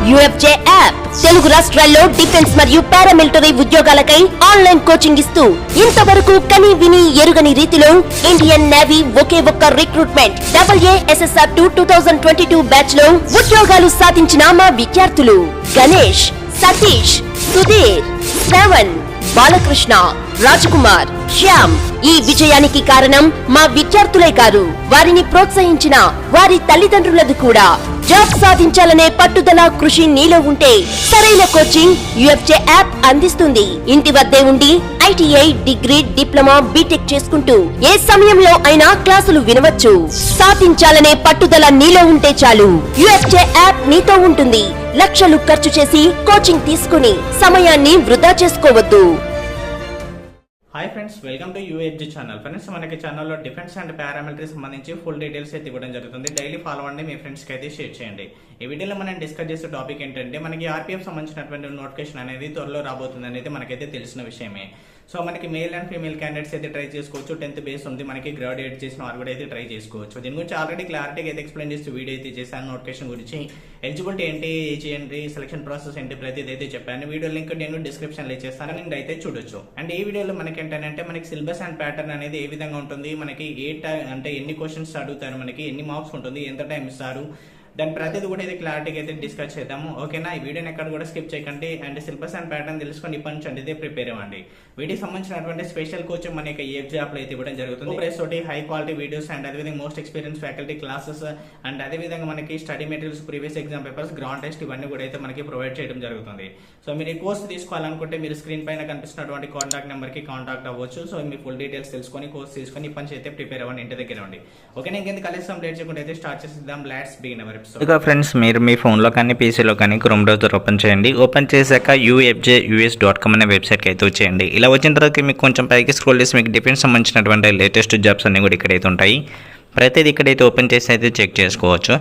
UFJ app Telugu రాష్ట్రాల్లో defence మరియు paramilitary ఉద్యోగాలకై online coaching ఇస్తూ ఇంతవరకు కని విని ఎరుగని రీతిలో ఇండియన్ నేవీ ఒకే ఒక్క రిక్రూట్మెంట్ AASSR 2022 బ్యాచ్ లో ఉద్యోగాలు సాధించిన మా విద్యార్థులు గణేష్, సతీష్, సుధీర్, శ్రావణ్, బాలకృష్ణ, రాజ్కుమార్, శ్యామ్. ఈ విజయానికి కారణం మా విద్యార్థులే కాదు, వారిని ప్రోత్సహించిన వారి తల్లిదండ్రులది కూడా. జాబ్ సాధించాలనే పట్టుదల, కృషి నీలో ఉంటే సరైన కోచింగ్ యుఎఫ్జే యాప్ అందిస్తుంది. ఇంటి వద్దే ఉండి ITI, డిగ్రీ, డిప్లొమా, బీటెక్ చేసుకుంటూ ఏ సమయంలో అయినా క్లాసులు వినవచ్చు. సాధించాలనే పట్టుదల నీలో ఉంటే చాలు, యుఎఫ్జే యాప్ నీతో ఉంటుంది. లక్షలు ఖర్చు చేసి కోచింగ్ తీసుకుని సమయాన్ని వృధా చేసుకోవద్దు. Hi friends, welcome to UFG channel. Friends, మనకి ఛానల్లో డిఫెన్స్ అండ్ పారామిలిటరీ సంబంధించి ఫుల్ డీటెయిల్స్ అయితే ఇవ్వడం జరుగుతుంది. డైలీ ఫాలో అవ్వండి, మీ ఫ్రెండ్స్కి అయితే షేర్ చేయండి. ఈ వీడియోలో మనం డిస్కస్ చేసే టాపిక్ ఏంటంటే, మనకి ఆర్పీఎఫ్ సంబంధించినటువంటి నోటిఫికేషన్ అనేది త్వరలో రాబోతుంది అనేది మనకైతే తెలిసిన విషయమే. సో మనకి మేల్ అండ్ ఫీమేల్ క్యాండిడేట్స్ అయితే ట్రై చేసుకోవచ్చు. 10th బేస్ ఉంది, మనకి గ్రాడ్యుయేట్ చేసిన వారు కూడా అయితే ట్రై చేసుకోవచ్చు. దీని గురించి ఆల్రెడీ క్లారిటీగా అయితే ఎక్స్ప్లెయిన్ చేస్తూ వీడియో అయితే చేశాను. నోటిఫికేషన్ గురించి ఎలిజిబిలిటీ ఏంటి, ఏజ్ ఏంటి, సెలక్షన్ ప్రాసెస్ ఏంటి, ప్రతిదీ అయితే చెప్పాను. వీడియో లింక్ నేను డిస్క్రిప్షన్లో ఇచ్చేస్తాను, నేను అయితే చూడొచ్చు. అండ్ ఈ వీడియోలో మనకి ఏంటంటే, మనకి సిలబస్ అండ్ ప్యాటర్న్ అనేది ఏ విధంగా ఉంటుంది, మనకి అంటే ఎన్ని క్వశ్చన్స్ అడుగుతారు, మనకి ఎన్ని మార్క్స్ ఉంటుంది, ఎంత టైం ఇస్తారు, దాని ప్రతిదీ కూడా అయితే క్లారిటీగా అయితే డిస్కస్ చేద్దాము. ఓకేనా? ఈ వీడియోని ఎక్కడ కూడా స్కిప్ చేయకండి. అండ్ సిలబస్ అండ్ ప్యాటర్న్ తెలుసుకొని ఇప్పటి నుంచి అయితే ప్రిపేర్ అవ్వండి. వీటికి సంబంధించినటువంటి స్పెషల్ కోచింగ్ మన యొక్క EFG యాప్ లో అయితే ఇవ్వడం జరుగుతుంది. ప్రెస్ తోటి హై క్వాలిటీ వీడియోస్ అండ్ అదేవిధంగా most experience faculty classes and అదేవిధంగా మనకి study materials, previous exam papers, ground test ఇవన్నీ కూడా అయితే మనకి ప్రొవైడ్ చేయడం జరుగుతుంది. సో మీరు ఈ కోర్స్ తీసుకోవాలనుకుంటే మీరు స్క్రీన్ పైన కనిపిస్తున్నటువంటి కాంటాక్ట్ నెంబర్ కి కాంటాక్ట్ అవ్వచ్చు. సో మీ ఫుల్ డీటెయిల్స్ తెలుసుకొని కోర్స్ తీసుకొని ఇప్పటి నుంచి అయితే ప్రిపేర్ అవ్వండి, ఇంటి దగ్గర ఉండి. ఓకే, ఇంకెందుకు కలిసి లేట్ చేయకుండా అయితే స్టార్ట్ చేసేద్దాం. Let's begin our episode. ఇక ఫ్రెండ్స్, మీరు మీ ఫోన్లో కానీ పీసీలో కానీ క్రోమ్ బ్రౌజర్ ఓపెన్ చేయండి. ఓపెన్ చేశాక ufjus.com అనే వెబ్సైట్కి అయితే వచ్చేయండి. ఇలా వచ్చిన తర్వాత మీకు కొంచెం పైకి స్క్రోల్ చేసి మీకు డిఫెన్స్ సంబంధించినటువంటి లేటెస్ట్ జాబ్స్ అన్నీ కూడా ఇక్కడైతే ఉంటాయి. ప్రతిదీ ఇక్కడైతే ఓపెన్ చేసి అయితే చెక్ చేసుకోవచ్చు.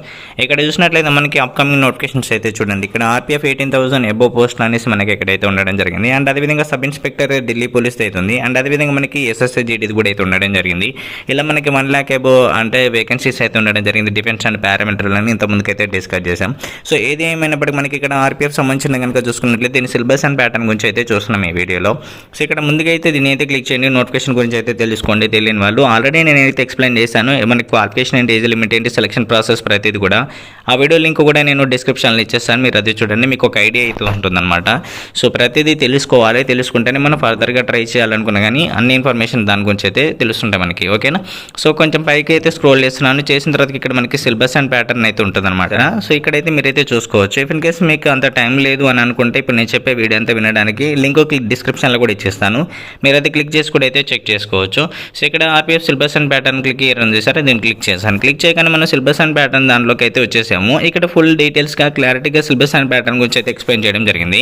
ఇక్కడ చూసినట్లయితే మనకి అప్కమింగ్ నోటిఫికేషన్స్ అయితే చూడండి. ఇక్కడ ఆర్పీఎఫ్ 18,000 ఎబో పోస్టులు అనేసి మనకి ఎక్కడైతే ఉండడం జరిగింది. అండ్ అదేవిధంగా సబ్ ఇన్స్పెక్టర్ ఢిల్లీ పోలీస్ అయితే ఉంది. అండ్ అదేవిధంగా మనకి SSI GD కూడా అయితే ఉండడం జరిగింది. ఇలా మనకి 1 lakh ఎబో అంటే వేకెన్సీస్ అయితే ఉండడం జరిగింది డిఫెన్స్ అండ్ పారామిలిటరీ అని ఇంతకుముందుకు అయితే డిస్కస్ చేసాం. సో ఏది ఏమైనప్పటికీ మనకి ఇక్కడ ఆర్పీఎఫ్ సంబంధించిన కనుక చూసుకున్నట్లయితే దీని సిలబస్ అండ్ ప్యాటర్న్ గురించి అయితే చూస్తున్నాం ఈ వీడియోలో. సో ఇక్కడ ముందుగా అయితే దీని అయితే క్లిక్ చేయండి. నోటిఫికేషన్ గురించి అయితే తెలుసుకోండి. తెలియని వాళ్ళు ఆల్రెడీ నేనైతే ఎక్స్ప్లెయిన్ చేశాను. మనకి క్వాలిఫికేషన్ ఏంటి, ఏజ్ లిమిట్ ఏంటి, సెలక్షన్ ప్రాసెస్ ప్రతిది కూడా ఆ వీడియో లింక్ కూడా నేను డిస్క్రిప్షన్లో ఇచ్చేస్తాను. మీరు అది చూడండి, మీకు ఒక ఐడియా అయితే ఉంటుందన్నమాట. సో ప్రతిదీ తెలుసుకోవాలి, తెలుసుకుంటేనే మనం ఫర్దర్గా ట్రై చేయాలనుకున్నా కానీ అన్ని ఇన్ఫర్మేషన్ దాని గురించి అయితే తెలుస్తుంటాయి మనకి. ఓకేనా? సో కొంచెం పైకి అయితే స్క్రోల్ చేస్తున్నాను. చేసిన తర్వాత ఇక్కడ మనకి సిలబస్ అండ్ ప్యాటర్న్ అయితే ఉంటుందన్నమాట. సో ఇక్కడైతే మీరైతే చూసుకోవచ్చు. ఇఫ్ ఇన్ కేస్ మీకు అంత టైం లేదు అని అనుకుంటే ఇప్పుడు నేను చెప్పే వీడియో అంతా వినడానికి లింక్ డిస్క్రిప్షన్లో కూడా ఇచ్చేస్తాను. మీరు అయితే క్లిక్ చేసి కూడా అయితే చెక్ చేసుకోవచ్చు. సో ఇక్కడ RPF syllabus and pattern click చేశారు, దీన్ని క్లిక్ చేశాను. క్లిక్ చేయగానే మనం సిలబస్ అండ్ ప్యాటర్న్ దాంట్లోకి అయితే వచ్చేసాము. ఇక్కడ ఫుల్ డీటెయిల్స్గా క్లారిటీగా సిలబస్ అండ్ ప్యాటర్న్ గురించి అయితే ఎక్స్ప్లెయిన్ చేయడం జరిగింది.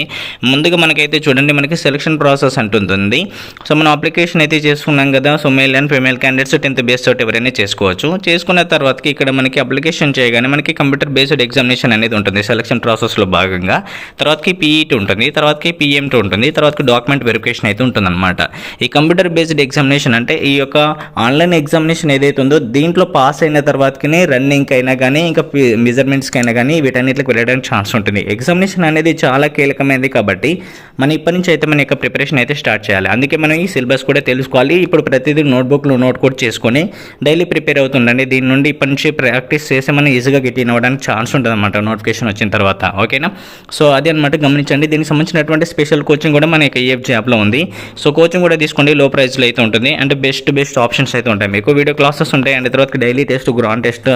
ముందుగా మనకైతే చూడండి, మనకి సెలక్షన్ ప్రాసెస్ అంటుంది. సో మనం అప్లికేషన్ అయితే చేసుకున్నాం కదా. So male and female candidates 10th base తోటి ఎవరైనా చేసుకోవచ్చు. చేసుకున్న తర్వాతకి ఇక్కడ మనకి అప్లికేషన్ చేయగానే మనకి కంప్యూటర్ బేస్డ్ ఎగ్జామినేషన్ అనేది ఉంటుంది సెలక్షన్ ప్రాసెస్లో భాగంగా. తర్వాతకి PET ఉంటుంది, తర్వాతకి PMT ఉంటుంది, తర్వాతకి డాక్యుమెంట్ వెరిఫికేషన్ అయితే ఉంటుందన్నమాట. ఈ కంప్యూటర్ బేస్డ్ ఎగ్జామినేషన్ అంటే ఈ యొక్క ఆన్లైన్ ఎగ్జామినేషన్ ఏదైతే ఉందో దీంట్లో పాస్ అయిన తర్వాతకి రన్నింగ్ అయినా కానీ ఇంకా మెజర్మెంట్స్కి అయినా కానీ వీటన్నిటికి వెళ్ళడానికి ఛాన్స్ ఉంటుంది. ఎగ్జామినేషన్ అనేది చాలా కీలకమైనది కాబట్టి మనం ఇప్పటి నుంచి అయితే మన యొక్క ప్రిపరేషన్ అయితే స్టార్ట్ చేయాలి. అందుకే మనం ఈ సిలబస్ కూడా తెలుసుకోవాలి. ఇప్పుడు ప్రతిదీ నోట్బుక్లో నోట్ కోడ్ చేసుకొని డైలీ ప్రిపేర్ అవుతుండండి. దీని నుండి ఇప్పటి నుంచి ప్రాక్టీస్ చేసి మనం ఈజీగా గెట్ ఇన్ అవ్వడానికి ఛాన్స్ ఉంటుంది అనమాట నోటిఫికేషన్ వచ్చిన తర్వాత. ఓకేనా? సో అదే అనమాట, గమనించండి. దీనికి సంబంధించినటువంటి స్పెషల్ కోచింగ్ కూడా మన యొక్క EFG యాప్లో ఉంది. సో కోచింగ్ కూడా తీసుకోండి, లో ప్రైస్లో అయితే ఉంటుంది. అండ్ బెస్ట్ ఆప్షన్స్ అయితే ఉంటాయి మీకు. వీడియో క్లాసెస్ ఉంటాయి అండ్ తర్వాత daily test, ground test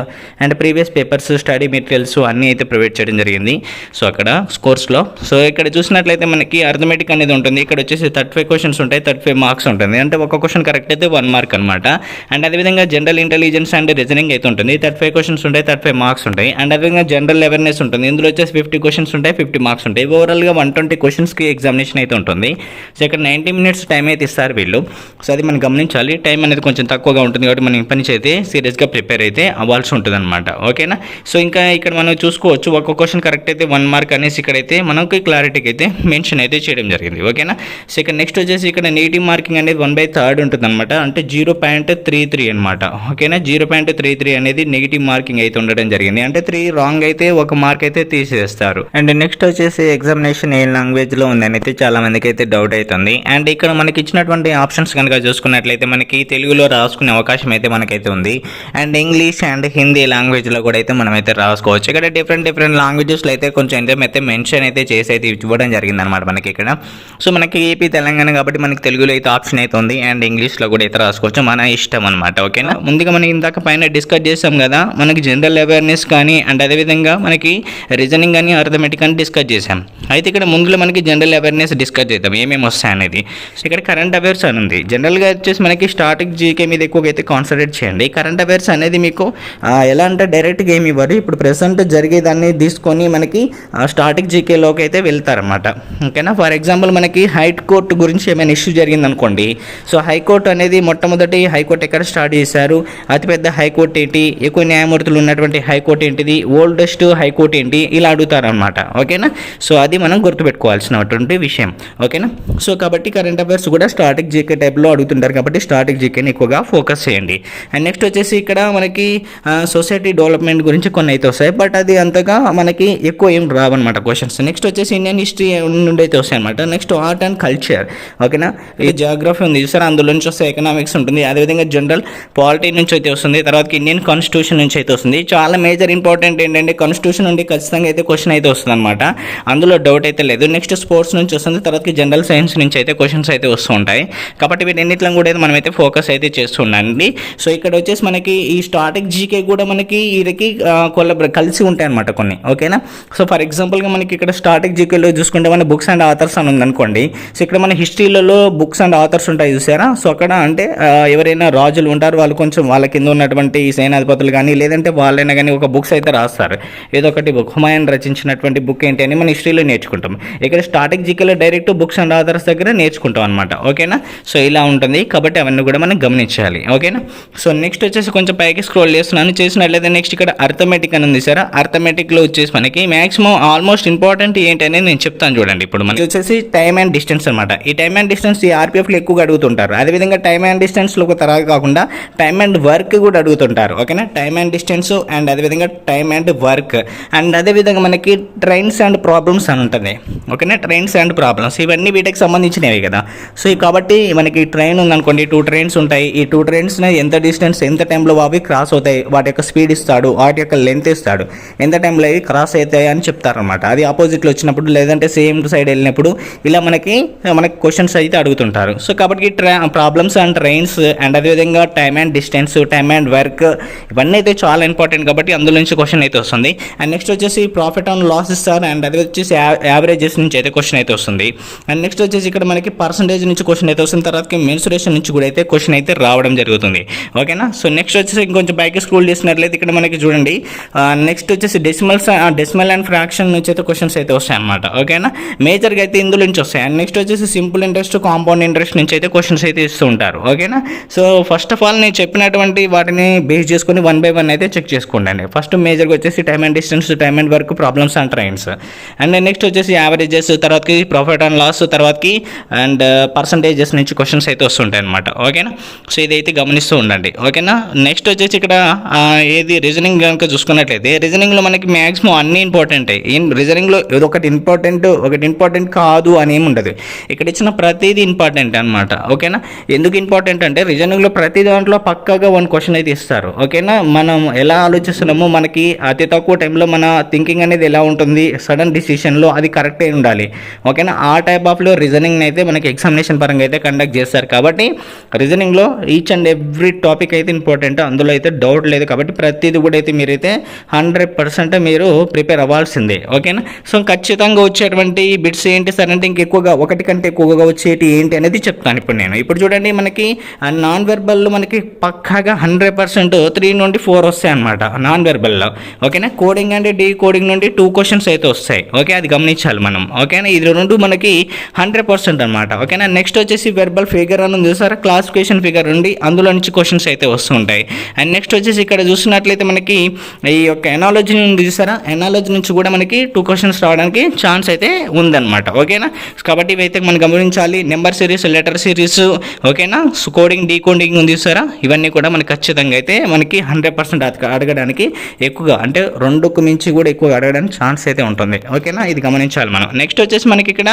and previous papers, study materials అన్నీ అయితే ప్రొవైడ్ చేయడం జరిగింది. సో అక్కడ కోర్స్లో సో ఇక్కడ చూసినట్లయితే మనకి అర్థమెటిక్ అనేది ఉంటుంది. ఇక్కడ వచ్చేసి 35 క్వశ్చన్స్ ఉంటాయి, 35 మార్క్స్ ఉంటుంది. అంటే ఒక క్వశ్చన్ కరెక్ట్ అయితే 1 మార్క్ అనమాట. అండ్ అదేవిధంగా జనరల్ ఇంటెలిజెన్స్ అండ్ రీజనింగ్ అయితే ఉంటుంది. 35 క్వశ్చన్స్ ఉంటాయి, 35 మార్క్స్ ఉంటాయి. అండ్ అదేవిధంగా జనరల్ అవేర్నెస్ ఉంటుంది. ఇందులో వచ్చేసి 50 క్వశ్చన్స్ ఉంటాయి, 50 మార్క్స్ ఉంటాయి. ఓవరాల్గా 120 క్వశ్చన్స్కి ఎగ్జామినేషన్ అయితే ఉంటుంది. సో ఇక్కడ 90 minutes టైం అయితే ఇస్తారు వీళ్ళు. సో అది మనం గమనించాలి. టైం అనేది కొంచెం తక్కువగా ఉంటుంది కాబట్టి మనం ఇప్పటి నుంచి అయితే సీరియస్గా ప్రిపేర్ అయితే అవ్వాల్సి ఉంటుంది అనమాట. ఓకేనా. సో ఇంకా ఇక్కడ మనం చూసుకోవచ్చు ఒక్క క్వశ్చన్ కరెక్ట్ అయితే 1 మార్క్ అనేసి ఇక్కడైతే మనకి క్లారిటీకి అయితే మెన్షన్ అయితే చేయడం జరిగింది. ఓకేనా. సో ఇక్కడ నెక్స్ట్ వచ్చేసి ఇక్కడ నెగిటివ్ మార్కింగ్ అనేది 1/3 ఉంటుంది అనమాట, అంటే 0.33 అనమాట. ఓకేనా. 0.33 అనేది నెగిటివ్ మార్కింగ్ అయితే ఉండడం జరిగింది, అంటే 3 రాంగ్ అయితే 1 మార్క్ అయితే తీసేస్తారు. అండ్ నెక్స్ట్ వచ్చేసి ఎగ్జామినేషన్ ఏ లాంగ్వేజ్ లో ఉందని అయితే చాలా మందికి అయితే డౌట్ అవుతుంది. అండ్ ఇక్కడ మనకి ఇచ్చినటువంటి ఆప్షన్స్ కనుక చూసుకున్నట్లయితే మనకి తెలుగులో రాసుకునే అవకాశం అయితే మనకైతే ఉంది. And English and Hindi language లో కూడా అయితే మనం అయితే రాసుకోవచ్చు. ఇక్కడ డిఫరెంట్ లాంగ్వేజెస్ లో అయితే కొంచెం అయితే మెన్షన్ అయితే చేసి అయితే ఇవ్వడం జరిగింది అనమాట మనకి ఇక్కడ. సో మనకి ఏపీ తెలంగాణ కాబట్టి మనకి తెలుగులో అయితే ఆప్షన్ అయితే ఉంది, అండ్ ఇంగ్లీష్ లో కూడా అయితే రాసుకోవచ్చు, మన ఇష్టం అనమాట. ఓకేనా. ముందుగా మనం ఇందాక పైన డిస్కస్ చేసాం కదా, మనకి జనరల్ అవేర్నెస్ కానీ అండ్ అదేవిధంగా మనకి రీజనింగ్ కానీ అర్థమెటిక్ అని డిస్కస్ చేసాం. అయితే ఇక్కడ ముందులో మనకి జనరల్ అవేర్నెస్ డిస్కస్ చేద్దాం ఏమేమి వస్తాయి అనేది. సో ఇక్కడ కరెంట్ అఫైర్స్ అని ఉంది. జనరల్గా వచ్చేసి మనకి స్టార్టింగ్ జీకే మీద ఎక్కువగా అయితే కాన్సన్ట్రేట్ చేయండి. కరెంట్ అఫైర్స్ అనేది మీకు ఎలా అంటే డైరెక్ట్గా ఏమి ఇవ్వరు, ఇప్పుడు ప్రెసెంట్ జరిగేదాన్ని తీసుకొని మనకి స్టార్టింగ్ జీకేలోకి అయితే వెళ్తారన్నమాట. ఓకేనా. ఫర్ ఎగ్జాంపుల్ మనకి హైకోర్టు గురించి ఏమైనా ఇష్యూ జరిగింది అనుకోండి. సో హైకోర్టు అనేది మొట్టమొదటి హైకోర్టు ఎక్కడ స్టార్ట్ చేశారు, అతిపెద్ద హైకోర్టు ఏంటి, ఎక్కువ న్యాయమూర్తులు ఉన్నటువంటి హైకోర్టు ఏంటిది, ఓల్డెస్ట్ హైకోర్టు ఏంటి, ఇలా అడుగుతారనమాట. ఓకేనా. సో అది మనం గుర్తుపెట్టుకోవాల్సినటువంటి విషయం. ఓకేనా. సో కాబట్టి కరెంట్ అఫైర్స్ కూడా స్టార్టింగ్ జీకే టైప్లో అడుగుతుంటారు కాబట్టి స్టార్టింగ్ జీకేని ఎక్కువగా ఫోకస్ చేయండి. అండ్ నెక్స్ట్ వచ్చేసి ఇక్కడ మనకి సొసైటీ డెవలప్మెంట్ గురించి కొన్ని అయితే వస్తాయి, బట్ అది అంతగా మనకి ఎక్కువ ఏం రావన్నమాట క్వశ్చన్స్. నెక్స్ట్ వచ్చేసి ఇండియన్ హిస్టరీ నుండి అయితే వస్తాయి అనమాట. Next art and culture. ఓకేనా. ఈ జాగ్రఫీ ఉంది చూసారా, అందులో నుంచి వస్తే ఎకనామిక్స్ ఉంటుంది, అదేవిధంగా జనరల్ పాలిటీ నుంచి అయితే వస్తుంది, తర్వాత ఇండియన్ కాన్స్టిట్యూషన్ నుంచి అయితే వస్తుంది. చాలా మేజర్ ఇంపార్టెంట్ ఏంటంటే కాన్స్టిట్యూషన్ నుండి ఖచ్చితంగా అయితే క్వశ్చన్ అయితే వస్తుంది అనమాట, అందులో డౌట్ అయితే లేదు. నెక్స్ట్ స్పోర్ట్స్ నుంచి వస్తుంది, తర్వాత జనరల్ సైన్స్ నుంచి అయితే క్వశ్చన్స్ అయితే వస్తూ ఉంటాయి. కాబట్టి వీటన్నిటిలో కూడా అయితే మనమైతే ఫోకస్ అయితే చేస్తూ ఉండండి. సో ఇక్కడ వచ్చేసి మనకి ఈ స్టార్టింగ్ జీకే కూడా మనకి వీరికి కలిసి ఉంటాయి అనమాట కొన్ని. ఓకేనా. సో ఫర్ ఎగ్జాంపుల్గా మనకి ఇక్కడ స్టార్టింగ్ జీకేలో చూసుకుంటే మన బుక్స్ అండ్ ఆథర్స్ అని ఉందనుకోండి. సో ఇక్కడ మన హిస్టరీలలో బుక్స్ అండ్ ఆథర్స్ ఉంటాయి చూసారా. సో అక్కడ అంటే ఎవరైనా రాజులు ఉంటారు, వాళ్ళు కొంచెం వాళ్ళ కింద ఉన్నటువంటి సేనాధిపతులు కానీ లేదంటే వాళ్ళైనా కానీ ఒక బుక్స్ అయితే రాస్తారు. ఏదో ఒకటి బుక్ హుమాయూన్ రచించినటువంటి బుక్ ఏంటి అని మన హిస్టరీలో నేర్చుకుంటాం. ఇక్కడ స్టార్టింగ్ జీకేలో డైరెక్ట్ బుక్స్ అండ్ ఆథర్స్ దగ్గర నేర్చుకుంటాం అనమాట. ఓకేనా. సో ఇలా ఉంటుంది కాబట్టి అవన్నీ కూడా మనం గమనించాలి. ఓకేనా. సో నెక్స్ట్ వచ్చేసి కొంచెం పైకి స్క్రోల్ చేసినట్లయితే నెక్స్ట్ ఇక్కడ అర్థమెటిక్ అని ఉంది సార్. అర్థమెటిక్లో వచ్చేసి మనకి మ్యాక్సిమం ఆల్మోస్ట్ ఇంపార్టెంట్ ఏంటి అనేది నేను చెప్తాను చూడండి. ఇప్పుడు మనకి వచ్చేసి టైమ్ అండ్ డిస్టెన్స్ అనమాట. ఈ టైమ్ అండ్ డిస్టెన్స్ ఈ ఆర్పిఎఫ్లో ఎక్కువగా అడుగుతుంటారు. అదేవిధంగా టైమ్ అండ్ డిస్టెన్స్లో ఒక తరగతి కాకుండా టైమ్ అండ్ వర్క్ కూడా అడుగుతుంటారు. ఓకేనా. టైమ్ అండ్ డిస్టెన్స్ అండ్ అదేవిధంగా టైమ్ అండ్ వర్క్ అండ్ అదేవిధంగా మనకి ట్రైన్స్ అండ్ ప్రాబ్లమ్స్ అని ఉంటుంది. ఓకేనా. ట్రైన్స్ అండ్ ప్రాబ్లమ్స్ ఇవన్నీ వీటికి సంబంధించినవి కదా. సో కాబట్టి మనకి ట్రైన్ ఉందనుకోండి, 2 ట్రైన్స్ ఉంటాయి. ఈ 2 ట్రైన్స్ ఎంత డిస్టెన్స్ ఎంత టైంలో అవి క్రాస్ అవుతాయి, వాటి యొక్క స్పీడ్ ఇస్తాడు, వాటి యొక్క లెంత్ ఇస్తాడు, ఎంత టైంలో అవి క్రాస్ అవుతాయి అని చెప్తారనమాట. అది ఆపోజిట్లో వచ్చినప్పుడు లేదంటే సేమ్ సైడ్ వెళ్ళినప్పుడు ఇలా మనకి క్వశ్చన్స్ అయితే అడుగుతుంటారు. సో కాబట్టి ప్రాబ్లమ్స్ అండ్ ట్రైన్స్ అండ్ అదేవిధంగా time and distance, time and work ఇవన్నీ అయితే చాలా ఇంపార్టెంట్ కాబట్టి అందులో నుంచి క్వశ్చన్ అయితే వస్తుంది. అండ్ నెక్స్ట్ వచ్చేసి ప్రాఫిట్ అండ్ లాస్ ఇస్తారు, అండ్ అది వచ్చేసి యావరేజెస్ నుంచి అయితే క్వశ్చన్ అయితే వస్తుంది. అండ్ నెక్స్ట్ వచ్చేసి ఇక్కడ మనకి పర్సంటేజ్ నుంచి క్వశ్చన్ అయితే వస్తుంది, తర్వాత మెన్సురేషన్ నుంచి కూడా అయితే క్వశ్చన్ అయితే రావడం జరుగుతుంది. ఓకేనా. సో నెక్స్ట్ వచ్చేసి ఇంకొంచెం పైకి స్క్రోల్ చేసినట్లయితే ఇక్కడ మనకి చూడండి నెక్స్ట్ వచ్చేసి డెసిమల్ అండ్ ఫ్రాక్షన్ నుంచి అయితే క్వశ్చన్స్ అయితే వస్తాయి అనమాట. ఓకేనా. మేజర్గా అయితే ఇందులో నుంచి వస్తాయి. అండ్ నెక్స్ట్ వచ్చేసి సింపుల్ ఇంట్రెస్ట్, కాంపౌండ్ ఇంట్రెస్ట్ నుంచి అయితే క్వశ్చన్స్ అయితే ఇస్తూ ఉంటారు. ఓకేనా. సో ఫస్ట్ ఆఫ్ ఆల్ నేను చెప్పినటువంటి వాటిని బేస్ చేసుకొని 1 by 1 అయితే చెక్ చేసుకోండి. ఫస్ట్ మేజర్గా వచ్చేసి time and distance, time and work, problems and trains. And next వచ్చేసి యావరేజెస్, తర్వాతకి ప్రాఫిట్ అండ్ లాస్, తర్వాతకి అండ్ పర్సంటేజెస్ నుంచి క్వశ్చన్స్ అయితే వస్తుంటాయి అనమాట. ఓకేనా. సో ఇదైతే గమనిస్తూ ఉండండి. ఓకేనా. నెక్స్ట్ వచ్చేసి ఇక్కడ ఏది రీజనింగ్ కనుక చూసుకున్నట్లయితే రీజనింగ్లో మనకి మ్యాక్సిమం అన్ని ఇంపార్టెంట్. రీజనింగ్లో ఏదో ఒకటి ఇంపార్టెంట్ కాదు అని ఏమి ఉండదు. ఇక్కడ ఇచ్చిన ప్రతిదీ ఇంపార్టెంట్ అనమాట. ఓకేనా. ఎందుకు ఇంపార్టెంట్ అంటే రీజనింగ్లో ప్రతి దాంట్లో పక్కాగా 1 క్వశ్చన్ అయితే ఇస్తారు. ఓకేనా. మనం ఎలా ఆలోచిస్తున్నామో మనకి అతి తక్కువ టైంలో మన థింకింగ్ అనేది ఎలా ఉంటుంది, సడన్ డిసిషన్లో అది కరెక్ట్ అయి ఉండాలి. ఓకేనా. ఆ టైప్ ఆఫ్లో రీజనింగ్ అయితే మనకి ఎగ్జామినేషన్ పరంగా అయితే కండక్ట్ చేస్తారు. కాబట్టి రీజనింగ్లో ఈచ్ అండ్ ఎవ్రీ టాపిక్ అయితే ఇంపార్టెంట్, అందులో అయితే డౌట్ లేదు. కాబట్టి ప్రతిదీ కూడా అయితే మీరైతే 100% మీరు ప్రిపేర్ అవ్వాల్సిందే. ఓకేనా. సో ఖచ్చితంగా వచ్చేటువంటి బిట్స్ ఏంటి సార్ అంటే ఇంకెక్కువగా ఒకటి కంటే ఎక్కువగా వచ్చేటి ఏంటి అనేది చెప్తాను ఇప్పుడు నేను. ఇప్పుడు చూడండి మనకి నాన్ వెర్బల్లో మనకి పక్కాగా 100% 3 నుండి 4 వస్తాయి అనమాట నాన్ వెర్బల్లో. ఓకేనా. కోడింగ్ అండ్ డీ కోడింగ్ నుండి 2 క్వశ్చన్స్ అయితే వస్తాయి. ఓకే, అది గమనించాలి మనం. ఓకేనా. ఇది 2 మనకి 100% అనమాట. ఓకేనా. నెక్స్ట్ వచ్చేసి వెర్బల్ ఫిగర్ అని ఉంది సార్, క్లాసిఫికేషన్ ఫిగర్ నుండి అందులో నుంచి క్వశ్చన్స్ అయితే వస్తుంటాయి. ఉంటాయి. అండ్ నెక్స్ట్ వచ్చేసి ఇక్కడ చూస్తున్నట్లయితే మనకి ఈ యొక్క ఎనాలజీ నుండి చూసారా, ఎనాలజీ నుంచి కూడా మనకి 2 క్వశ్చన్స్ రావడానికి ఛాన్స్ అయితే ఉందన్నమాట. ఓకేనా, కాబట్టి ఇవైతే మనం గమనించాలి. నెంబర్ సిరీస్, లెటర్ సిరీస్, ఓకేనా, కోడింగ్, డీకోడింగ్ ఉంది చూసారా, ఇవన్నీ కూడా మనకి ఖచ్చితంగా అయితే మనకి 100% అడగడానికి ఎక్కువగా, అంటే 2కు మించి కూడా ఎక్కువ అడగడానికి ఛాన్స్ అయితే ఉంటుంది. ఓకేనా, ఇది గమనించాలి మనం. నెక్స్ట్ వచ్చేసి మనకి ఇక్కడ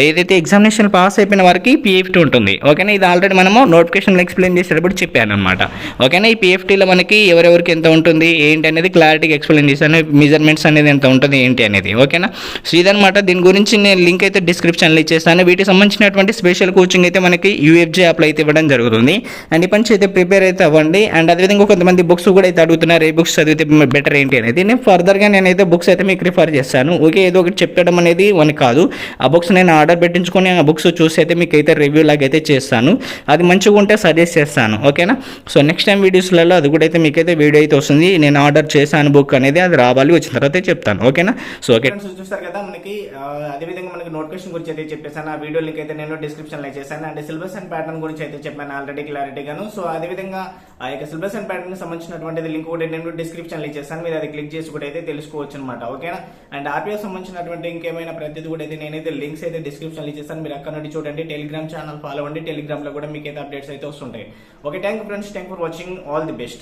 ఏదైతే ఎగ్జామినేషన్ పాస్ అయిపోయిన వారికి PFT ఉంటుంది. ఓకేనా, ఇది ఆల్రెడీ మనము నోటిఫికేషన్లో ఎక్స్ప్లెయిన్ చేసేటప్పుడు చెప్పాను అనమాట. ఓకేనా, ఈ PFTలో మనకి ఎవరెవరికి ఎంత ఉంటుంది ఏంటి అనేది క్లారిటీగా ఎక్స్ప్లెయిన్ చేశాను. మెజర్మెంట్స్ అనేది ఎంత ఉంటుంది ఏంటి అనేది. ఓకేనా, సో ఇదనమాట. దీని గురించి నేను లింక్ అయితే డిస్క్రిప్షన్లో ఇచ్చేస్తాను. వీటికి సంబంధించినటువంటి స్పెషల్ కోచింగ్ అయితే మనకి UFJ యాప్లో అయితే ఇవ్వడం జరుగుతుంది. అండ్ ఇప్పటి నుంచి అయితే ప్రిపేర్ అయితే అవ్వండి. అండ్ అదేవిధంగా కొంతమంది బుక్స్ కూడా అయితే అడుగుతున్నారు, ఏ బుక్స్ చదివితే బెటర్ ఏంటి అనేది. నేను ఫర్దర్గా నేనైతే బుక్స్ అయితే మీకు రిఫర్ చేస్తాను. ఓకే, ఏదో ఒకటి చెప్పడం అనేది వన్ కాదు. ఆ బుక్స్ నేను ఆర్డర్ పెట్టించుకొని ఆ బుక్స్ చూసి అయితే మీకు అయితే రివ్యూ లాగా అయితే చేస్తాను. అది మంచిగా ఉంటే సజెస్ట్ చేస్తాను. ఓకేనా, సో నెక్స్ట్ టైం వీడియోస్లలో అది కూడా అయితే మీకైతే వీడియో అయితే వస్తుంది. నేను ఆర్డర్ చేశాను బుక్ అనేది, అది రావాలి, వచ్చిన తర్వాత చెప్తాను. ఓకేనా, సో ఓకే ఫ్రెండ్స్ చూస్తారు కదా మనకి అదేవిధంగా మనకి నోటిఫికేషన్ గురించి అయితే చెప్పేసాను. ఆ వీడియో లింక్ అయితే నేను డిస్క్రిప్షన్ లో చేశాను. అండ్ సిలబస్ అండ్ ప్యాటర్న్ గురించి అయితే చెప్పాను ఆల్రెడీ క్లారిటీగాను. సో అదేవిధంగా ఆ యొక్క సిలబస్ అండ్ ప్యాటర్న్ కి సంబంధించినటువంటి లింక్ కూడా నేను డిస్క్రిప్షన్ లో చేశాను. మీరు అది క్లిక్ చేసి కూడా అయితే తెలుసుకోవచ్చు అనమాట. ఓకేనా, అండ్ ఆర్పిఎఫ్ సంబంధించినటువంటి ఇంకేమైనా ప్రతిదీ కూడా అయితే నేనైతే లింక్స్ అయితే డిస్క్రిప్షన్ లో చేశాను. మీరు అక్కడ నుండి చూడండి. టెలిగ్రామ్ ఛానల్ ఫాలో అవ్వండి. టెలిగ్రామ్ లో కూడా మీకు అయితే అప్డేట్స్ అయితే వస్తుంటాయి. Okay, thank you friends, thank for watching. All the best.